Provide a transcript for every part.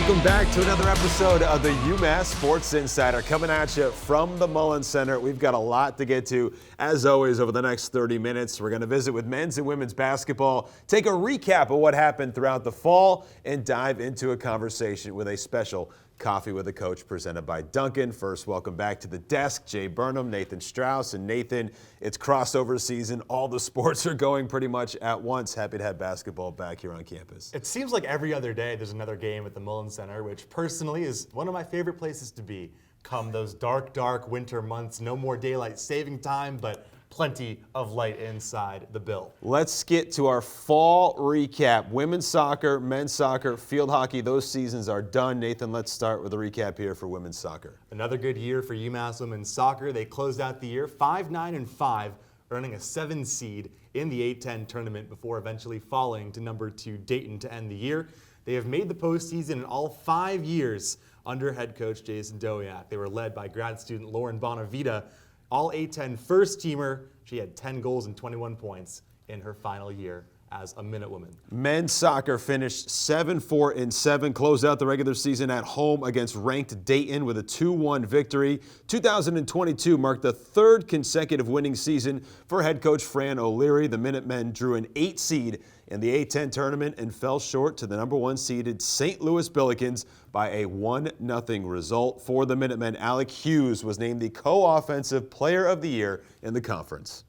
Welcome back to another episode of the UMass Sports Insider, coming at you from the Mullins Center. We've got a lot to get to, as always, over the next 30 minutes. We're going to visit with men's and women's basketball, take a recap of what happened throughout the fall, and dive into a conversation with a special Coffee with a Coach presented by Duncan. First, welcome back to the desk, Jay Burnham, Nathan Strauss. And Nathan, it's crossover season. All the sports are going pretty much at once. Happy to have basketball back here on campus. It seems like every other day there's another game at the Mullins Center, which personally is one of my favorite places to be. Come those dark, dark winter months, no more daylight saving time, but plenty of light inside the bill. Let's get to our fall recap. Women's soccer, men's soccer, field hockey, those seasons are done. Nathan, let's start with a recap here for women's soccer. Another good year for UMass women's soccer. They closed out the year 5-9-5, earning a 7 seed in the A10 tournament before eventually falling to number 2 Dayton to end the year. They have made the postseason in all 5 years under head coach Jason Dowiak. They were led by grad student Lauren Bonavita, all A10 first-teamer. She had 10 goals and 21 points in her final year as a Minutewoman. Men's soccer finished 7-4-7, closed out the regular season at home against ranked Dayton with a 2-1 victory. 2022 marked the 3rd consecutive winning season for head coach Fran O'Leary. The Minutemen drew an 8 seed in the A10 tournament and fell short to the number 1 seeded St. Louis Billikens by a 1-0 result. For the Minutemen, Alec Hughes was named the co-offensive player of the year in the conference.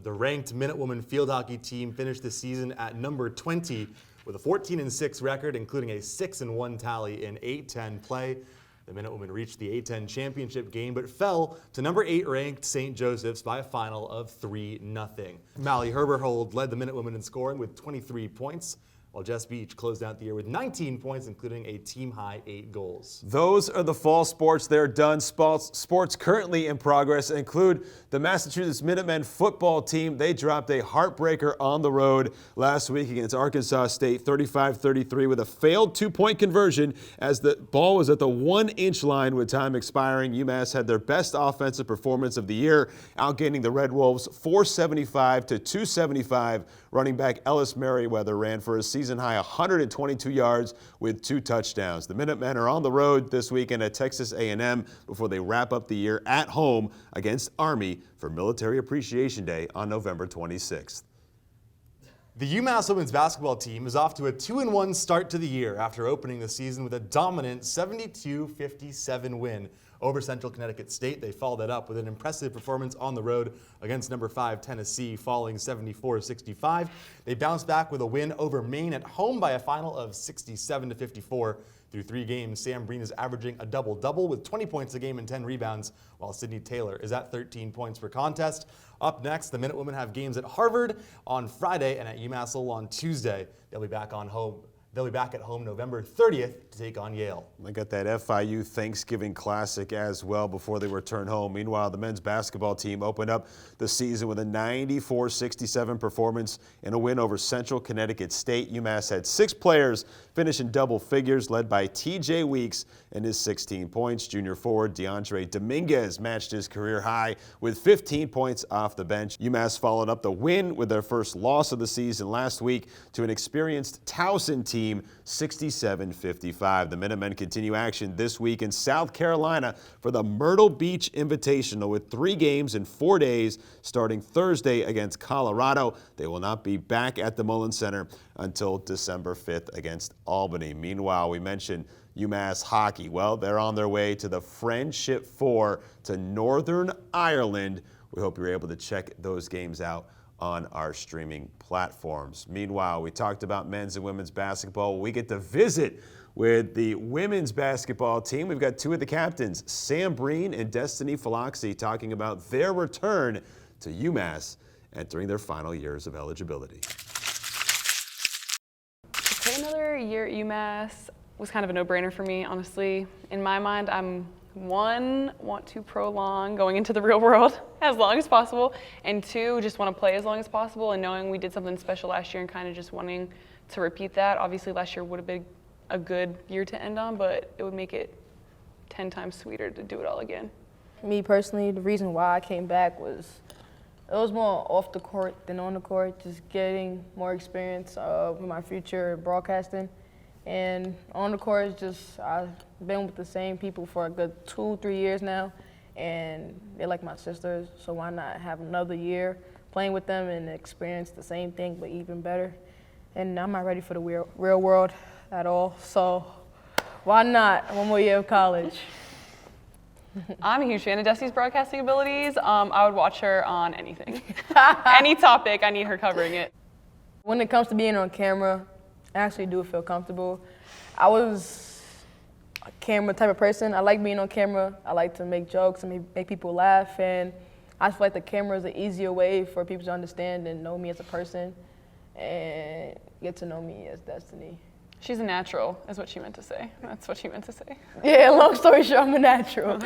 The ranked Minutewoman field hockey team finished the season at number 20 with a 14-6 record, including a 6-1 tally in A10 play. The Minutewomen reached the A10 championship game, but fell to number 8 ranked St. Joseph's by a final of 3-0. Mally Herberhold led the Minutewomen in scoring with 23 points, while Jess Beach closed out the year with 19 points, including a team-high 8 goals. Those are the fall sports. They're done. Sports currently in progress include the Massachusetts Minutemen football team. They dropped a heartbreaker on the road last week against Arkansas State, 35-33, with a failed 2-point conversion as the ball was at the 1-inch line with time expiring. UMass had their best offensive performance of the year, outgaining the Red Wolves 475-275. Running back Ellis Merriweather ran for a season-high 122 yards with 2 touchdowns. The Minutemen are on the road this weekend at Texas A&M before they wrap up the year at home against Army for Military Appreciation Day on November 26th. The UMass women's basketball team is off to a 2-1 start to the year after opening the season with a dominant 72-57 win over Central Connecticut State. They followed that up with an impressive performance on the road against number 5 Tennessee, falling 74-65. They bounced back with a win over Maine at home by a final of 67-54. Through 3 games, Sam Breen is averaging a double-double with 20 points a game and 10 rebounds, while Sydney Taylor is at 13 points per contest. Up next, the Minutewomen have games at Harvard on Friday and at UMass Lowell on Tuesday. They'll be back at home November 30th to take on Yale. They got that FIU Thanksgiving Classic as well before they return home. Meanwhile, the men's basketball team opened up the season with a 94-67 performance in a win over Central Connecticut State. UMass had 6 players finish in double figures, led by TJ Weeks and his 16 points. Junior forward DeAndre Dominguez matched his career high with 15 points off the bench. UMass followed up the win with their first loss of the season last week to an experienced Towson team, 67-55. The Minutemen continue action this week in South Carolina for the Myrtle Beach Invitational with 3 games in 4 days starting Thursday against Colorado. They will not be back at the Mullins Center until December 5th against Albany. Meanwhile, we mentioned UMass hockey. Well, they're on their way to the Friendship 4 to Northern Ireland. We hope you're able to check those games out on our streaming platforms. Meanwhile, we talked about men's and women's basketball. We get to visit with the women's basketball team. We've got 2 of the captains, Sam Breen and Destiny Philoxy, talking about their return to UMass entering their final years of eligibility. To play another year at UMass was kind of a no-brainer for me, honestly. In my mind, want to prolong going into the real world as long as possible, and 2, just want to play as long as possible, and knowing we did something special last year and kind of just wanting to repeat that. Obviously, last year would have been a good year to end on, but it would make it 10 times sweeter to do it all again. Me personally, the reason why I came back was it was more off the court than on the court, just getting more experience with my future broadcasting. And on the court, I've been with the same people for a good 2-3 years now, and they're like my sisters, so why not have another year playing with them and experience the same thing, but even better. And I'm not ready for the real world at all, so why not one more year of college? I'm a huge fan of Destiny's broadcasting abilities. I would watch her on anything. Any topic, I need her covering it. When it comes to being on camera, I actually do feel comfortable. I was a camera type of person. I like being on camera. I like to make jokes and make people laugh, and I feel like the camera is an easier way for people to understand and know me as a person and get to know me as Destiny. She's a natural, is what she meant to say. That's what she meant to say. Yeah, long story short, I'm a natural.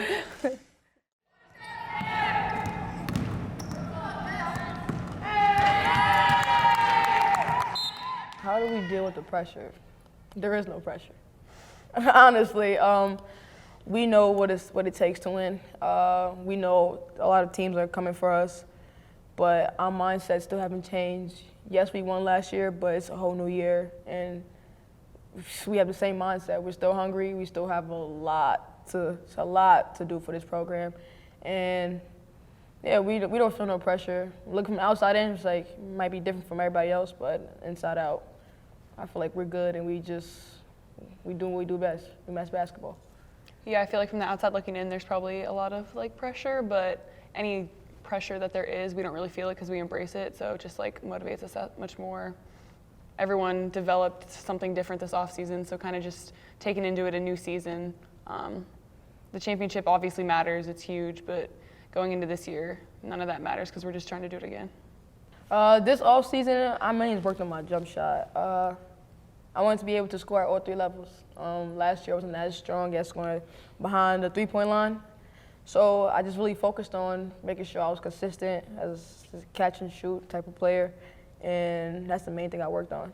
How do we deal with the pressure? There is no pressure. Honestly, we know what it takes to win. We know a lot of teams are coming for us, but our mindsets still haven't changed. Yes, we won last year, but it's a whole new year, and we have the same mindset. We're still hungry. We still have a lot to do for this program, and yeah, we don't feel no pressure. Looking from the outside in, it's like it might be different from everybody else, but inside out, I feel like we're good, and we do what we do best. UMass basketball. Yeah, I feel like from the outside looking in, there's probably a lot of like pressure, but any pressure that there is, we don't really feel it because we embrace it. So it just like motivates us that much more. Everyone developed something different this off season, so kind of just taking into it a new season. The championship obviously matters, it's huge, but going into this year, none of that matters because we're just trying to do it again. This off season, I mainly worked on my jump shot. I wanted to be able to score at all 3 levels. Last year I wasn't as strong as scoring behind the 3-point line. So I just really focused on making sure I was consistent as a catch and shoot type of player. And that's the main thing I worked on.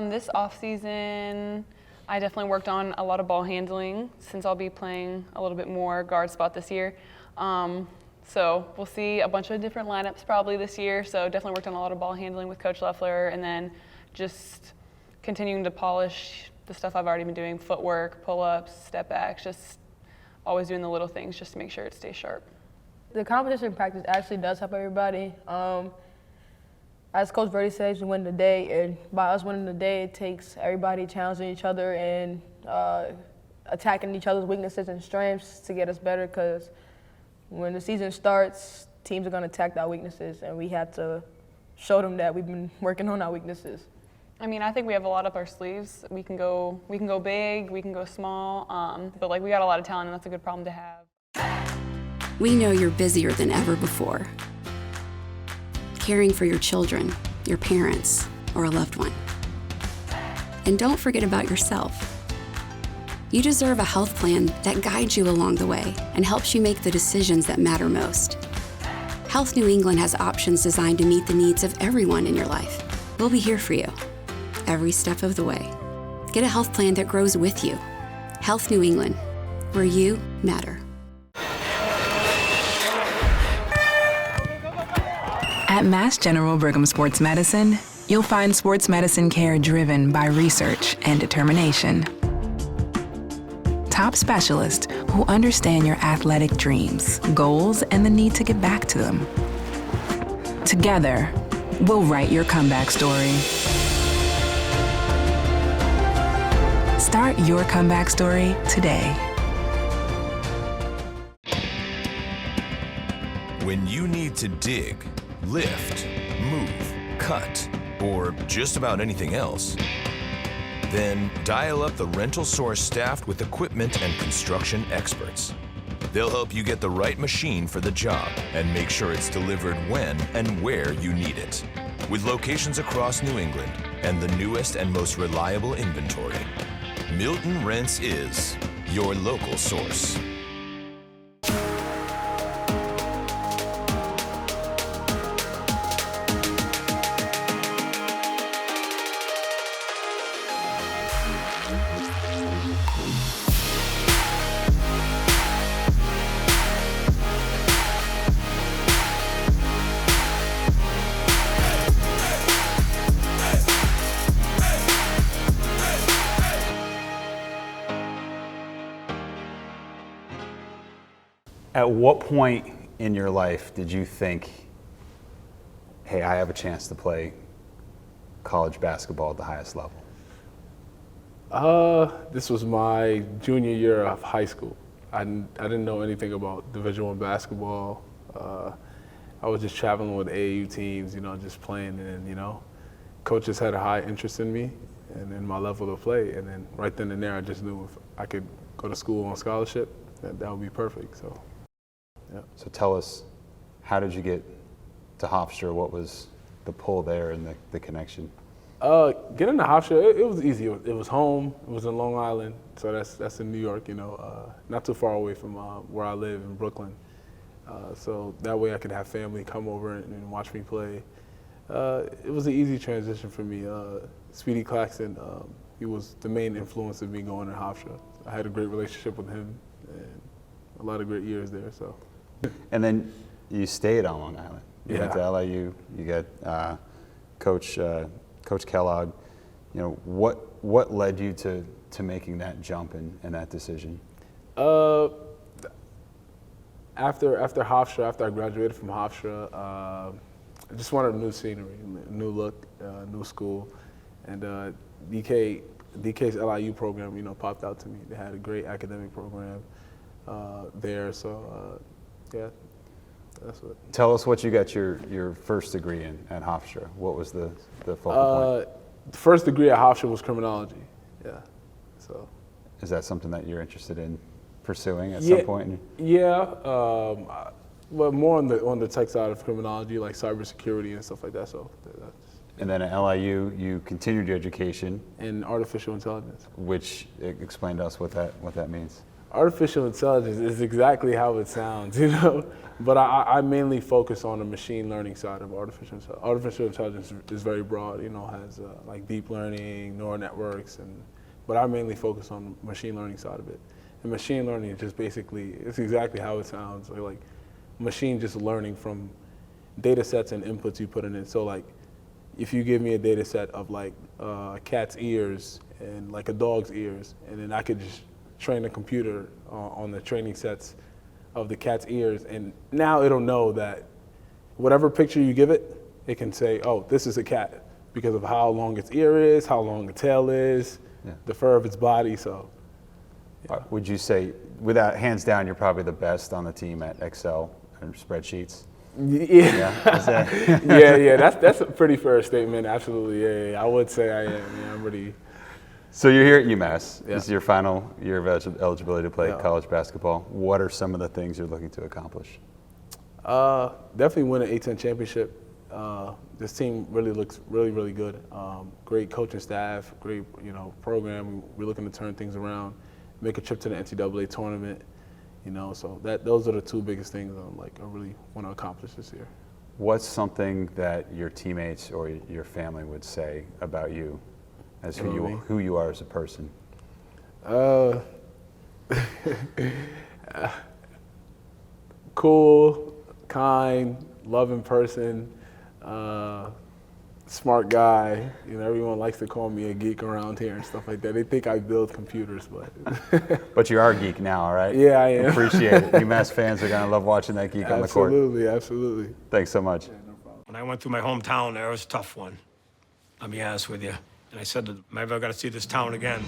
This offseason, I definitely worked on a lot of ball handling since I'll be playing a little bit more guard spot this year. So we'll see a bunch of different lineups probably this year. So definitely worked on a lot of ball handling with Coach Loeffler, and then just continuing to polish the stuff I've already been doing, footwork, pull-ups, step backs, just always doing the little things just to make sure it stays sharp. The competition practice actually does help everybody. As Coach Brady says, we win the day, and by us winning the day, it takes everybody challenging each other and attacking each other's weaknesses and strengths to get us better, because when the season starts, teams are going to attack our weaknesses, and we have to show them that we've been working on our weaknesses. I mean, I think we have a lot up our sleeves. We can go big, we can go small, but like we got a lot of talent, and that's a good problem to have. We know you're busier than ever before, caring for your children, your parents, or a loved one. And don't forget about yourself. You deserve a health plan that guides you along the way and helps you make the decisions that matter most. Health New England has options designed to meet the needs of everyone in your life. We'll be here for you every step of the way. Get a health plan that grows with you. Health New England, where you matter. At Mass General Brigham Sports Medicine, you'll find sports medicine care driven by research and determination. Top specialists who understand your athletic dreams, goals, and the need to get back to them. Together, we'll write your comeback story. Start your comeback story today. When you need to dig, lift, move, cut, or just about anything else, then dial up the Rental Source staffed with equipment and construction experts. They'll help you get the right machine for the job and make sure it's delivered when and where you need it. With locations across New England and the newest and most reliable inventory, Milton Rents is your local source. At what point in your life did you think, hey, I have a chance to play college basketball at the highest level? This was my junior year of high school. I didn't know anything about Division I basketball. I was just traveling with AAU teams, just playing, and coaches had a high interest in me and in my level of play. And then right then and there, I just knew if I could go to school on scholarship, that would be perfect. So, yeah. So tell us, how did you get to Hofstra? What was the pull there and the connection? Getting to Hofstra, it was easy. It was home. It was in Long Island, so that's in New York. Not too far away from where I live in Brooklyn. So that way I could have family come over and watch me play. It was an easy transition for me. Speedy Claxton, he was the main influence of me going to Hofstra. I had a great relationship with him and a lot of great years there. So. And then you stayed on Long Island. You went to Yeah. LIU. You got Coach Kellogg. What led you to making that jump and that decision? After Hofstra, after I graduated from Hofstra, I just wanted a new scenery, a new look, new school, and DK's LIU program, popped out to me. They had a great academic program there, so yeah, that's what. Tell us what you got your first degree in at Hofstra. What was the focal point? The first degree at Hofstra was criminology. Yeah, so. Is that something that you're interested in pursuing at some point? Yeah, but more on the tech side of criminology, like cybersecurity and stuff like that. So. And then at LIU, you continued your education in artificial intelligence. Which explain to us what that means. Artificial intelligence is exactly how it sounds, But I mainly focus on the machine learning side of artificial intelligence. Artificial intelligence is very broad, has like deep learning, neural networks, but I mainly focus on the machine learning side of it. And machine learning is just basically, it's exactly how it sounds. Like machine just learning from data sets and inputs you put in it. So like, if you give me a data set of like a cat's ears and like a dog's ears, and then I could just train a computer on the training sets of the cat's ears, and now it'll know that whatever picture you give it, it can say, oh, this is a cat because of how long its ear is, how long the tail is, the fur of its body. So, yeah. Would you say, without hands down, you're probably the best on the team at Excel and spreadsheets? Yeah, yeah. That's a pretty fair statement. Absolutely, yeah. I would say I am. Yeah, I'm pretty. So you're here at UMass. Yeah. This is your final year of eligibility to play college basketball. What are some of the things you're looking to accomplish? Definitely win an A-10 championship. This team really looks really good. Great coaching staff, great program. We're looking to turn things around, make a trip to the NCAA tournament. So those are the two biggest things I really want to accomplish this year. What's something that your teammates or your family would say about you as who you are as a person? Cool, kind, loving person, smart guy. Everyone likes to call me a geek around here and stuff like that. They think I build computers, but. But you are a geek now, all right? Yeah, I am. Appreciate it. UMass fans are going to love watching that geek on the court. Absolutely. Thanks so much. When I went through my hometown there, it was a tough one. I'll be honest with you. And I said, maybe I got to see this town again.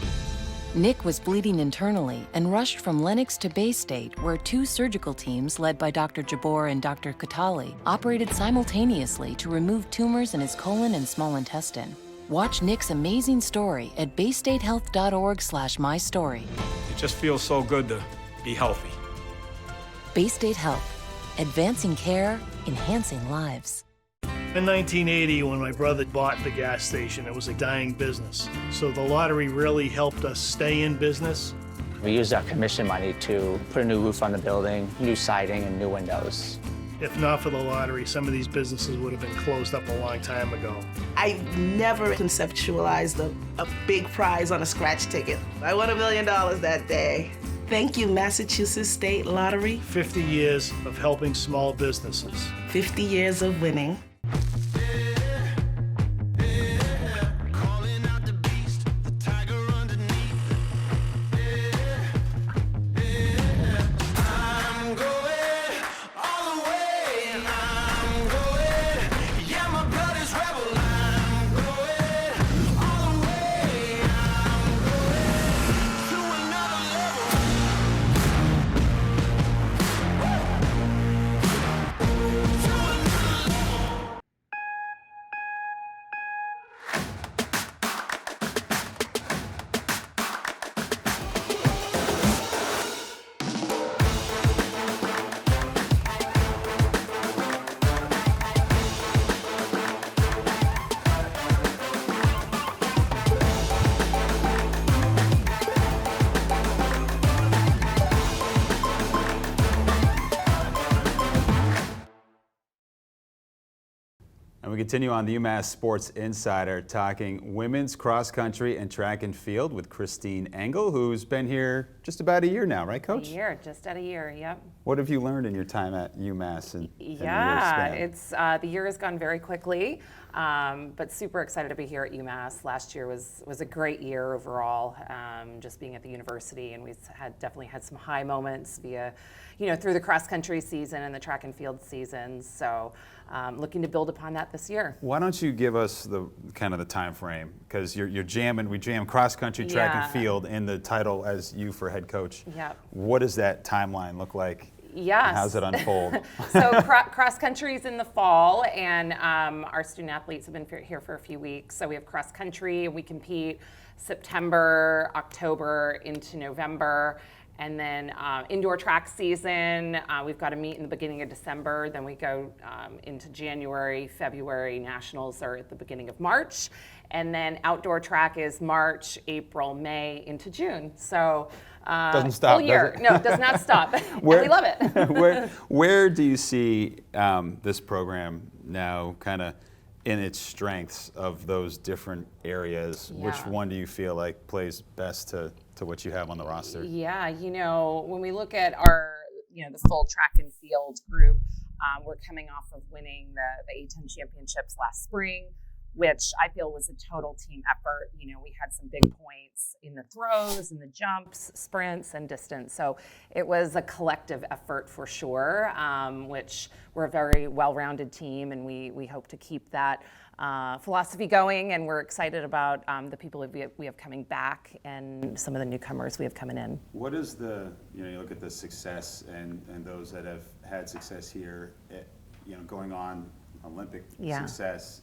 Nick was bleeding internally and rushed from Lenox to Bay State, where two surgical teams led by Dr. Jabor and Dr. Katali operated simultaneously to remove tumors in his colon and small intestine. Watch Nick's amazing story at baystatehealth.org/mystory. It just feels so good to be healthy. Bay State Health, advancing care, enhancing lives. In 1980, when my brother bought the gas station, it was a dying business. So the lottery really helped us stay in business. We used our commission money to put a new roof on the building, new siding, and new windows. If not for the lottery, some of these businesses would have been closed up a long time ago. I never conceptualized a big prize on a scratch ticket. I won $1 million that day. Thank you, Massachusetts State Lottery. 50 years of helping small businesses. 50 years of winning. I'm going we continue on the UMass Sports Insider, talking women's cross country and track and field with Christine Engel, who's been here just about a year now, right, Coach? A year, just at a year, yep. What have you learned in your time at UMass in a year's Yeah, span? it's the year has gone very quickly, but super excited to be here at UMass. Last year was a great year overall, just being at the university, and we've definitely had some high moments via, through the cross country season and the track and field seasons. So looking to build upon that this year. Why don't you give us the kind of the time frame? Because we jam cross country, track and field in the title as you for head coach. Yep. What does that timeline look like? Yes. How does it unfold? So cross country is in the fall, and our student athletes have been here for a few weeks. So we have cross country, and we compete September, October into November. And then indoor track season, we've got a meet in the beginning of December. Then we go into January, February. Nationals are at the beginning of March. And then outdoor track is March, April, May into June. So doesn't stop, full year. does it? No, it does not stop. And we love it. where do you see this program now kind of in its strengths of those different areas? Yeah. Which one do you feel like plays best to what you have on the roster? Yeah, when we look at our, the full track and field group, we're coming off of winning the A-10 championships last spring, which I feel was a total team effort. We had some big points in the throws and the jumps, sprints, and distance. So it was a collective effort for sure, which we're a very well-rounded team, and we hope to keep that philosophy going, and we're excited about the people we have coming back and some of the newcomers we have coming in. What is you look at the success and those that have had success here, going on Olympic success,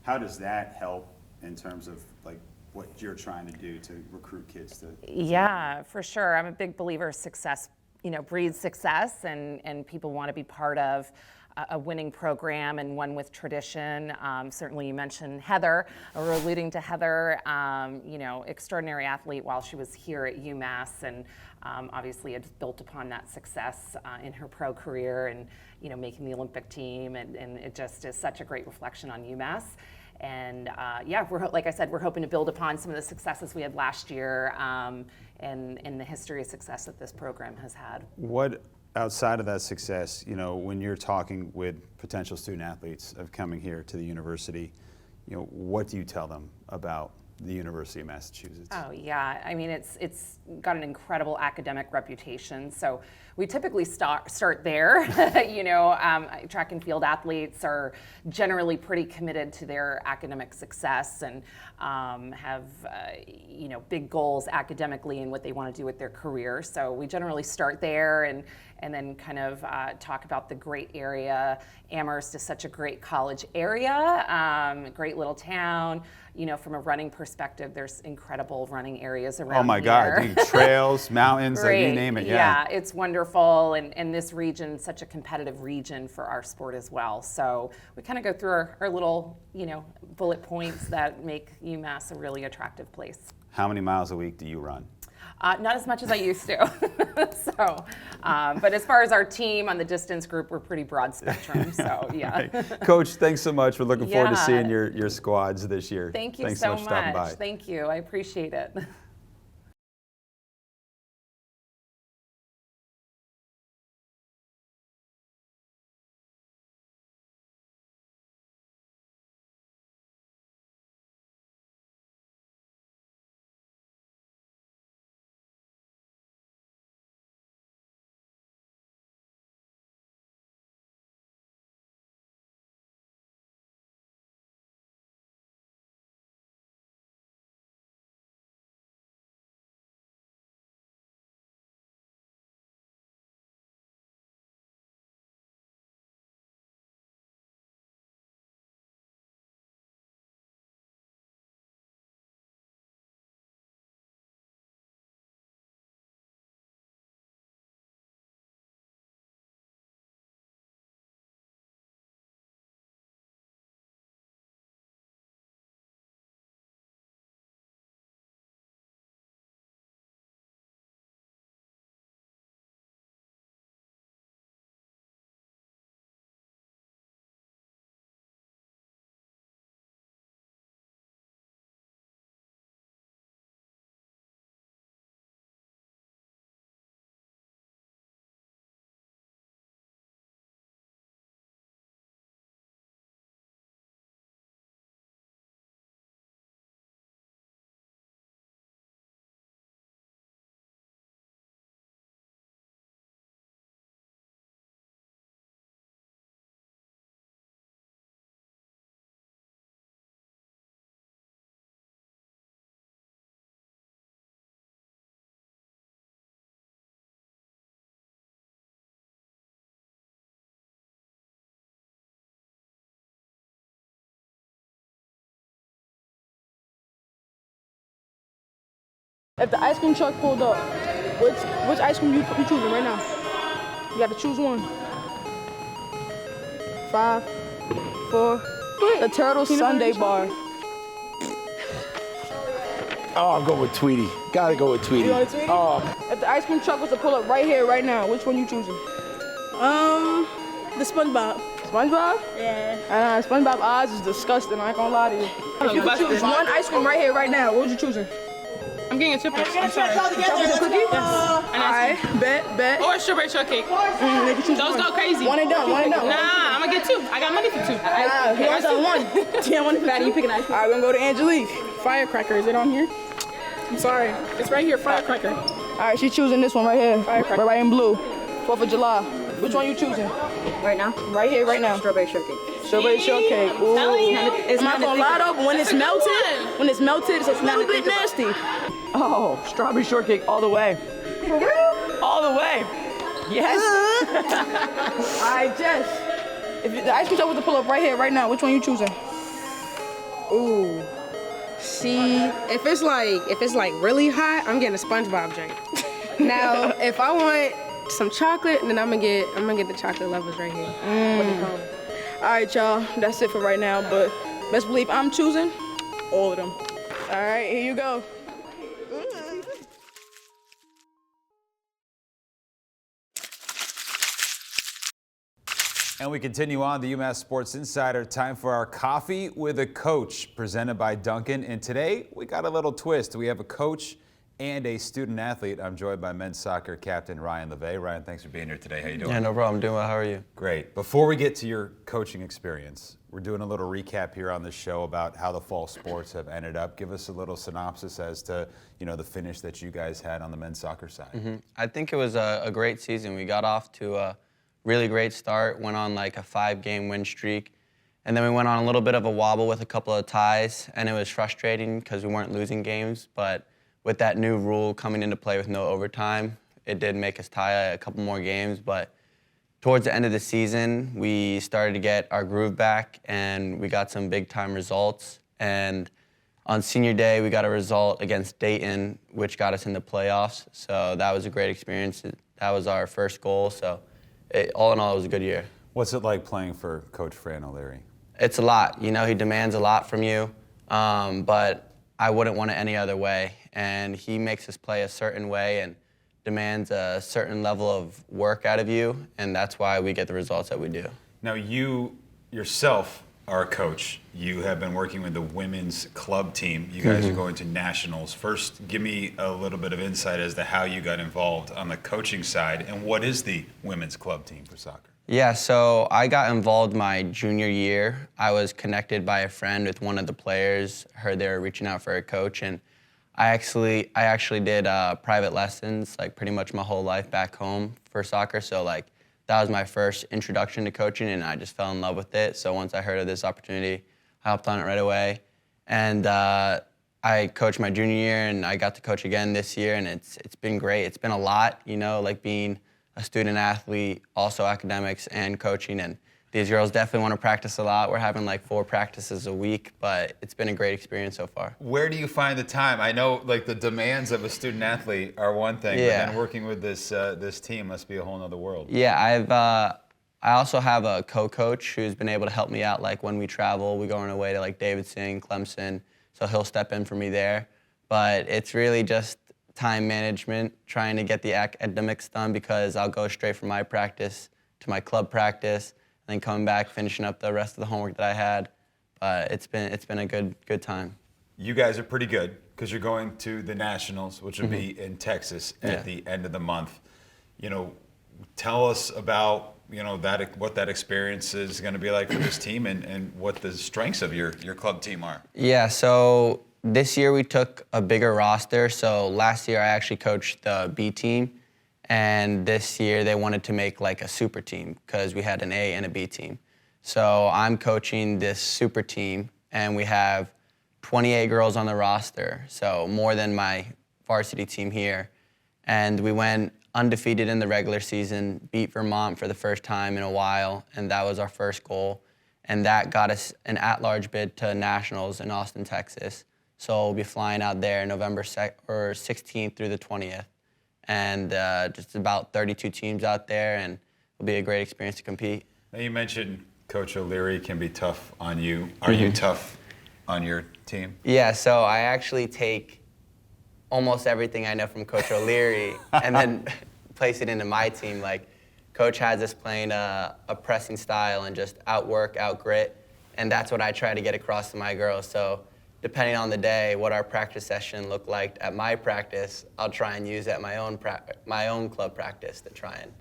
how does that help in terms of what you're trying to do to recruit kids to? Yeah, for sure. I'm a big believer success, breeds success, and people want to be part of a winning program and one with tradition. Certainly you mentioned Heather, or alluding to Heather, extraordinary athlete while she was here at UMass, and obviously had built upon that success in her pro career and, making the Olympic team, and it just is such a great reflection on UMass. And like I said, we're hoping to build upon some of the successes we had last year and the history of success that this program has had. What, outside of that success, when you're talking with potential student athletes of coming here to the university, what do you tell them about the University of Massachusetts? Oh yeah, I mean it's got an incredible academic reputation. So we typically start there. Track and field athletes are generally pretty committed to their academic success and have big goals academically and what they want to do with their career. So we generally start there and then kind of talk about the great area. Amherst is such a great college area, great little town. From a running perspective, there's incredible running areas around here. Oh my God, dude, trails, mountains, you name it, yeah. It's wonderful, and this region, such a competitive region for our sport as well. So we kind of go through our little, bullet points that make UMass a really attractive place. How many miles a week do you run? Not as much as I used to. But as far as our team on the distance group, we're pretty broad spectrum. So yeah. Right. Coach, thanks so much. We're looking forward to seeing your squads this year. Thank you Thanks so so much for stopping by. Thank you. I appreciate it. If the ice cream truck pulled up, which ice cream you choosing right now? You got to choose one. 5, 4. The Turtle Sundae bar. Oh, I'll go with Tweety. Gotta go with Tweety. You want Tweety? If the ice cream truck was to pull up right here, right now, which one you choosing? The SpongeBob. SpongeBob? Yeah. SpongeBob eyes is disgusting, I ain't gonna lie to you. If you could choose one ice cream right here, right now, what would you choosing? I'm getting a chipper. I'm sorry. Chocolate chip cookie? Yes. Alright, bet. Or strawberry shortcake. Those go crazy. One and done. Nah, I'm gonna get 2. I got money for 2. He only got one. Yeah, one for that. You pick an ice cream. Alright, we're gonna go to Angelique. Firecracker, is it on here? I'm sorry. It's right here, firecracker. Alright, she's choosing this one right here. Firecracker. Right in blue. 4th of July. Which one you choosing? Right now? Right here, right now. Strawberry shortcake. Strawberry shortcake. Ooh. It's I'm not gonna lie though, but when it's melted, it's a little bit nasty. Oh, strawberry shortcake all the way. For real? All the way. Yes. All right, Jess. If the ice cream truck was to pull up right here, right now, which one you choosing? Ooh. See, if it's like really hot, I'm getting a SpongeBob drink. Now, if I want some chocolate, then I'm gonna get the chocolate levels right here. All right, y'all. That's it for right now. But best believe I'm choosing all of them. All right, here you go. And we continue on the UMass Sports Insider. Time for our Coffee with a Coach, presented by Duncan. And today, we got a little twist. We have a coach and a student athlete. I'm joined by men's soccer captain Ryan LeVay. Ryan, thanks for being here today. How you doing? Yeah, no problem. Doing well. How are you? Great. Before we get to your coaching experience, we're doing a little recap here on the show about how the fall sports have ended up. Give us a little synopsis as to, the finish that you guys had on the men's soccer side. I think it was a great season. We got off to a really great start, went on like a 5-game win streak, and then we went on a little bit of a wobble with a couple of ties, and it was frustrating because we weren't losing games, but with that new rule coming into play with no overtime, it did make us tie a couple more games, but towards the end of the season, we started to get our groove back, and we got some big-time results, and on senior day, we got a result against Dayton, which got us in the playoffs, so that was a great experience. That was our first goal, so all in all, it was a good year. What's it like playing for Coach Fran O'Leary? It's a lot. He demands a lot from you, but I wouldn't want it any other way. And he makes us play a certain way and demands a certain level of work out of you, and that's why we get the results that we do. Now, you yourself are a coach. You have been working with the women's club team. You guys are going to nationals. First, give me a little bit of insight as to how you got involved on the coaching side, and what is the women's club team for soccer? Yeah, so I got involved my junior year. I was connected by a friend with one of the players, heard they were reaching out for a coach, and I actually did private lessons like pretty much my whole life back home for soccer, so that was my first introduction to coaching, and I just fell in love with it. So once I heard of this opportunity, I hopped on it right away. And I coached my junior year, and I got to coach again this year, and it's been great. It's been a lot, being a student athlete, also academics and coaching. And these girls definitely want to practice a lot. We're having 4 practices a week, but it's been a great experience so far. Where do you find the time? I know the demands of a student athlete are one thing, but then working with this team must be a whole nother world. Yeah, I also have a co-coach who's been able to help me out when we travel. We go on our way to Davidson, Clemson, so he'll step in for me there. But it's really just time management, trying to get the academics done because I'll go straight from my practice to my club practice, and then coming back, finishing up the rest of the homework that I had. But it's been a good time. You guys are pretty good because you're going to the Nationals, which will be in Texas at the end of the month. Tell us about what that experience is going to be like for this team and what the strengths of your club team are. Yeah, so this year we took a bigger roster. So last year I actually coached the B team, and this year they wanted to make a super team because we had an A and a B team. So I'm coaching this super team, and we have 28 girls on the roster, so more than my varsity team here. And we went undefeated in the regular season, beat Vermont for the first time in a while, and that was our first goal. And that got us an at-large bid to Nationals in Austin, Texas. So we'll be flying out there November 16th through the 20th. And just about 32 teams out there, and it'll be a great experience to compete. Now you mentioned Coach O'Leary can be tough on you. Are you tough on your team? Yeah, so I actually take almost everything I know from Coach O'Leary and then place it into my team. Like, Coach has us playing a pressing style and just outwork, outgrit, and that's what I try to get across to my girls. So depending on the day, what our practice session looked like at my practice, I'll try and use at my own club practice to try and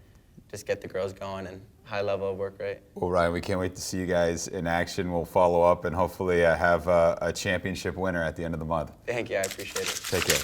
just get the girls going and high level of work rate. Well, Ryan, we can't wait to see you guys in action. We'll follow up and hopefully have a championship winner at the end of the month. Thank you, I appreciate it. Take care.